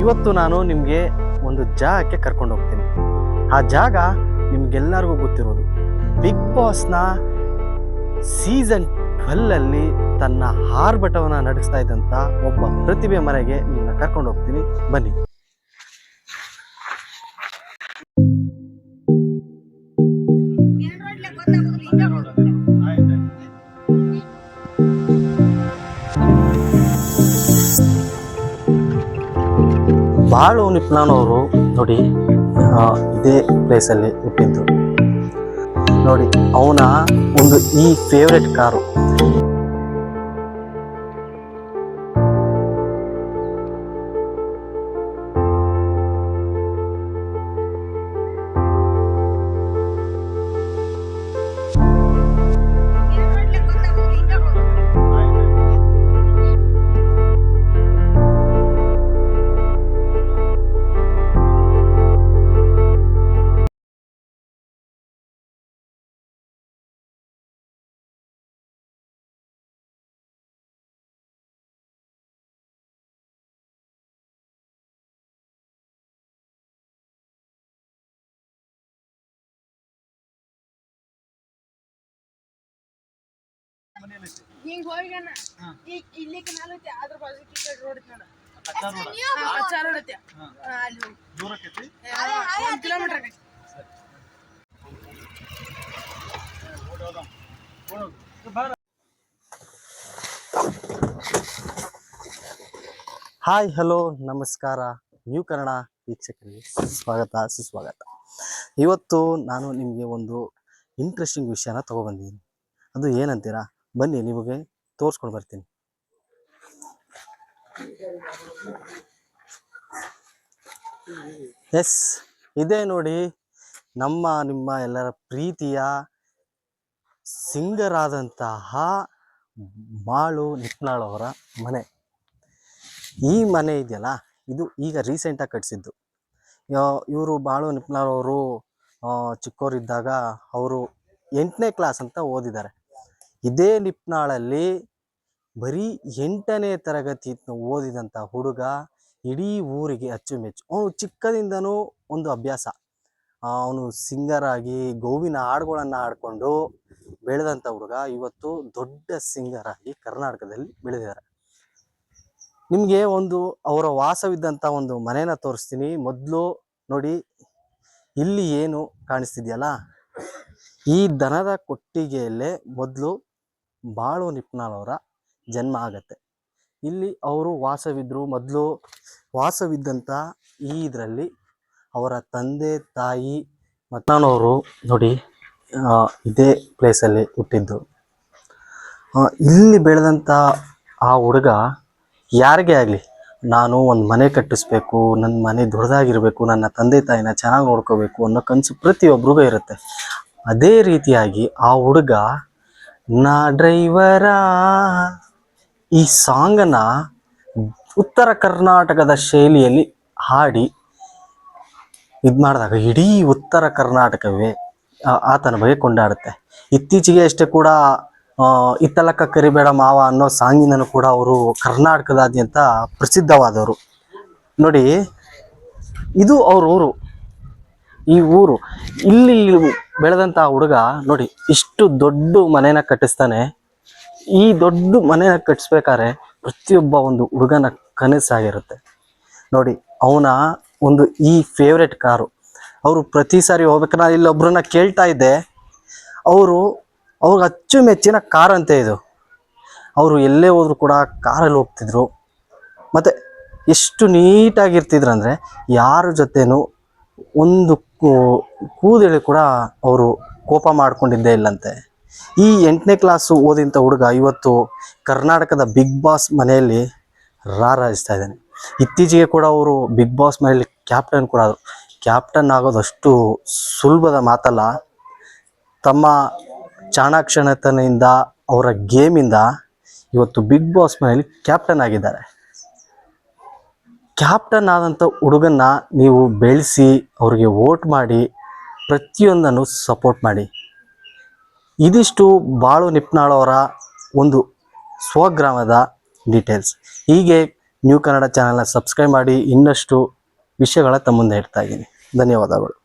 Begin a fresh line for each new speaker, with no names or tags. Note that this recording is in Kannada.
ಇವತ್ತು ನಾನು ನಿಮಗೆ ಒಂದು ಜಾಗಕ್ಕೆ ಕರ್ಕೊಂಡು ಹೋಗ್ತೀನಿ. ಆ ಜಾಗ ನಿಮ್ಗೆಲ್ಲರಿಗೂ ಗೊತ್ತಿರೋದು, ಬಿಗ್ ಬಾಸ್ನ ಸೀಸನ್ 12 ತನ್ನ ಆರ್ಭಟವನ್ನು ನಡೆಸ್ತಾ ಇದ್ದಂಥ ಒಬ್ಬ ಪ್ರತಿಭೆ ಮನೆಗೆ ನಿಮ್ಮನ್ನ ಕರ್ಕೊಂಡು ಹೋಗ್ತೀನಿ, ಬನ್ನಿ. ಬಾಳು ನಿಪ್ಲಾನ್ ಅವರು ನೋಡಿ ಇದೇ ಪ್ಲೇಸಲ್ಲಿ ಹುಟ್ಟಿದ್ದು. ನೋಡಿ ಅವನ ಒಂದು ಈ ಫೇವ್ರೆಟ್ ಕಾರು,
ಹಿಂಗ್ ಹೋಗ್ಯಾನ ಈಗ ಇಲ್ಲಿ ಕೆನಾಲ್ ಐತಿ, ಅದ್ರ ಬಾಜು ಈ ಕಡೆ ರೋಡ್ ಐತಿ ನೋಡ, ಕಚ್ಚಾ ರೋಡ್ ಐತಿ. ಅಲ್ಲಿ ದೂರ ಐತಿ, 1 ಕಿಲೋಮೀಟರ್ ಆಗೈತಿ.
ಹಾಯ್ ಹಲೋ ನಮಸ್ಕಾರ, ನ್ಯೂ ಕನ್ನಡ ವೀಕ್ಷಕರಿಗೆ ಸ್ವಾಗತ ಸುಸ್ವಾಗತ. ಇವತ್ತು ನಾನು ನಿಮಗೆ ಒಂದು ಇಂಟ್ರೆಸ್ಟಿಂಗ್ ವಿಷಯನ ತಗೊಬಂದಿದ್ದೀನಿ. ಅದು ಏನಂತೀರಾ, ಬನ್ನಿ ನಿಮಗೆ ತೋರಿಸ್ಕೊಂಡು ಬರ್ತೀನಿ. ಎಸ್, ಇದೇ ನೋಡಿ ನಿಮ್ಮ ಎಲ್ಲರ ಪ್ರೀತಿಯ ಸಿಂಗರ್ ಆದಂತಹ ಬಾಳು ನಿಪ್ನಾಳ್ ಅವರ ಮನೆ. ಈ ಮನೆ ಇದೆಯಲ್ಲ, ಇದು ಈಗ ರೀಸೆಂಟಾಗಿ ಕಟ್ಟಿಸಿದ್ದು. ಇವರು ಬಾಳು ನಿಪ್ನಾಳ್ ಅವರು ಚಿಕ್ಕವರಿದ್ದಾಗ ಅವರು 8ನೇ ಕ್ಲಾಸ್ ಅಂತ ಓದಿದ್ದಾರೆ. ಇದೇ ನಿಪ್ನಾಳಲ್ಲಿ ಬರೀ 8ನೇ ತರಗತಿ ಓದಿದಂಥ ಹುಡುಗ ಇಡೀ ಊರಿಗೆ ಅಚ್ಚುಮೆಚ್ಚು. ಅವನು ಚಿಕ್ಕದಿಂದನೂ ಒಂದು ಅಭ್ಯಾಸ, ಅವನು ಸಿಂಗರ್ ಆಗಿ ಗೋವಿನ ಹಾಡುಗಳನ್ನು ಹಾಡ್ಕೊಂಡು ಬೆಳೆದಂಥ ಹುಡುಗ ಇವತ್ತು ದೊಡ್ಡ ಸಿಂಗರ್ ಆಗಿ ಕರ್ನಾಟಕದಲ್ಲಿ ಬೆಳೆದಿದ್ದಾರೆ. ನಿಮಗೆ ಒಂದು ಅವರ ವಾಸವಿದ್ದಂಥ ಒಂದು ಮನೇನ ತೋರಿಸ್ತೀನಿ. ಮೊದಲು ನೋಡಿ, ಇಲ್ಲಿ ಏನು ಕಾಣಿಸ್ತಿದೆಯಲ್ಲ, ಈ ದನದ ಕೊಟ್ಟಿಗೆಯಲ್ಲೇ ಮೊದಲು ಬಾಳು ನಿಪ್ನಾಳ್ ಅವರ ಜನ್ಮ ಆಗತ್ತೆ. ಇಲ್ಲಿ ಅವರು ವಾಸವಿದ್ರು. ಮೊದಲು ವಾಸವಿದ್ದಂಥ ಈ ಇದರಲ್ಲಿ ಅವರ ತಂದೆ ತಾಯಿ ನಿಪ್ನಾಳ್ ನೋಡಿ ಇದೇ ಪ್ಲೇಸಲ್ಲಿ ಹುಟ್ಟಿದ್ದು. ಇಲ್ಲಿ ಬೆಳೆದಂಥ ಆ ಹುಡುಗ ಯಾರಿಗೇ ಆಗಲಿ, ನಾನು ಒಂದು ಮನೆ ಕಟ್ಟಿಸ್ಬೇಕು, ನನ್ನ ಮನೆ ದೊಡ್ಡದಾಗಿರಬೇಕು, ನನ್ನ ತಂದೆ ತಾಯಿನ ಚೆನ್ನಾಗಿ ನೋಡ್ಕೋಬೇಕು ಅನ್ನೋ ಕನಸು ಪ್ರತಿಯೊಬ್ಬರಿಗೂ ಇರುತ್ತೆ. ಅದೇ ರೀತಿಯಾಗಿ ಆ ಹುಡುಗ ನಾ ಡ್ರೈವರ ಈ ಸಾಂಗನ್ನು ಉತ್ತರ ಕರ್ನಾಟಕದ ಶೈಲಿಯಲ್ಲಿ ಹಾಡಿ ಇದು ಮಾಡಿದಾಗ ಇಡೀ ಉತ್ತರ ಕರ್ನಾಟಕವೇ ಆತನ ಬಗ್ಗೆ ಕೊಂಡಾಡುತ್ತೆ. ಇತ್ತೀಚೆಗೆ ಅಷ್ಟೇ ಕೂಡ ಇತ್ತಲಕ್ಕ ಕರಿಬೇಡ ಮಾವ ಅನ್ನೋ ಸಾಂಗಿನೂ ಕೂಡ ಅವರು ಕರ್ನಾಟಕದಾದ್ಯಂತ ಪ್ರಸಿದ್ಧವಾದವರು. ನೋಡಿ, ಇದು ಅವ್ರ ಊರು. ಈ ಊರು ಇಲ್ಲಿ ಬೆಳೆದಂಥ ಹುಡುಗ ನೋಡಿ ಇಷ್ಟು ದೊಡ್ಡ ಮನೇನ ಕಟ್ಟಿಸ್ತಾನೆ. ಈ ದೊಡ್ಡ ಮನೇನ ಕಟ್ಟಿಸ್ಬೇಕಾದ್ರೆ ಪ್ರತಿಯೊಬ್ಬ ಒಂದು ಹುಡುಗನ ಕನಸಾಗಿರುತ್ತೆ. ನೋಡಿ, ಅವನ ಒಂದು ಈ ಫೇವ್ರೆಟ್ ಕಾರು. ಅವರು ಪ್ರತಿ ಸಾರಿ ಹೋಗ್ಬೇಕಾದ್ರೆ ನಾನು ಇಲ್ಲೊಬ್ರನ್ನ ಕೇಳ್ತಾ ಇದ್ದೆ, ಅವ್ರಿಗೆ ಅಚ್ಚುಮೆಚ್ಚಿನ ಕಾರ್ ಅಂತೆ ಇದು. ಅವರು ಎಲ್ಲೇ ಹೋದ್ರು ಕೂಡ ಕಾರಲ್ಲಿ ಹೋಗ್ತಿದ್ರು. ಮತ್ತು ಎಷ್ಟು ನೀಟಾಗಿರ್ತಿದ್ರು ಅಂದರೆ ಯಾರ ಜೊತೆನೂ ಒಂದು ಕೂದಲು ಕೂಡ ಅವರು ಕೋಪ ಮಾಡ್ಕೊಂಡಿದ್ದೇ ಇಲ್ಲಂತೆ. ಈ 8ನೇ ಕ್ಲಾಸು ಓದಿಂಥ ಹುಡುಗ ಇವತ್ತು ಕರ್ನಾಟಕದ ಬಿಗ್ ಬಾಸ್ ಮನೆಯಲ್ಲಿ ರಾರಾಜಿಸ್ತಾ ಇದ್ದಾನೆ. ಇತ್ತೀಚೆಗೆ ಕೂಡ ಅವರು ಬಿಗ್ ಬಾಸ್ ಮನೆಯಲ್ಲಿ ಕ್ಯಾಪ್ಟನ್ ಕೂಡ ಆದರು. ಕ್ಯಾಪ್ಟನ್ ಆಗೋದು ಅಷ್ಟು ಸುಲಭದ ಮಾತಲ್ಲ. ತಮ್ಮ ಚಾಣಾಕ್ಷತನದಿಂದ ಅವರ ಗೇಮಿಂದ ಇವತ್ತು ಬಿಗ್ ಬಾಸ್ ಮನೆಯಲ್ಲಿ ಕ್ಯಾಪ್ಟನ್ ಆಗಿದ್ದಾರೆ. ಕ್ಯಾಪ್ಟನ್ ಆದಂಥ ಹುಡುಗನ್ನ ನೀವು ಬೆಳೆಸಿ ಅವ್ರಿಗೆ ವೋಟ್ ಮಾಡಿ ಪ್ರತಿಯೊಂದನ್ನು ಸಪೋರ್ಟ್ ಮಾಡಿ. ಇದಿಷ್ಟು ಬಾಳು ನಿಪ್ನಾಳ್ ಅವರ ಒಂದು ಸ್ವಗ್ರಾಮದ ಡೀಟೇಲ್ಸ್. ಹೀಗೆ ನ್ಯೂ ಕನ್ನಡ ಚಾನಲ್ನ ಸಬ್ಸ್ಕ್ರೈಬ್ ಮಾಡಿ ಇನ್ನಷ್ಟು ವಿಷಯಗಳ ತಮ್ಮ ಮುಂದೆ ಇಡ್ತಾ ಇದ್ದೀನಿ. ಧನ್ಯವಾದಗಳು.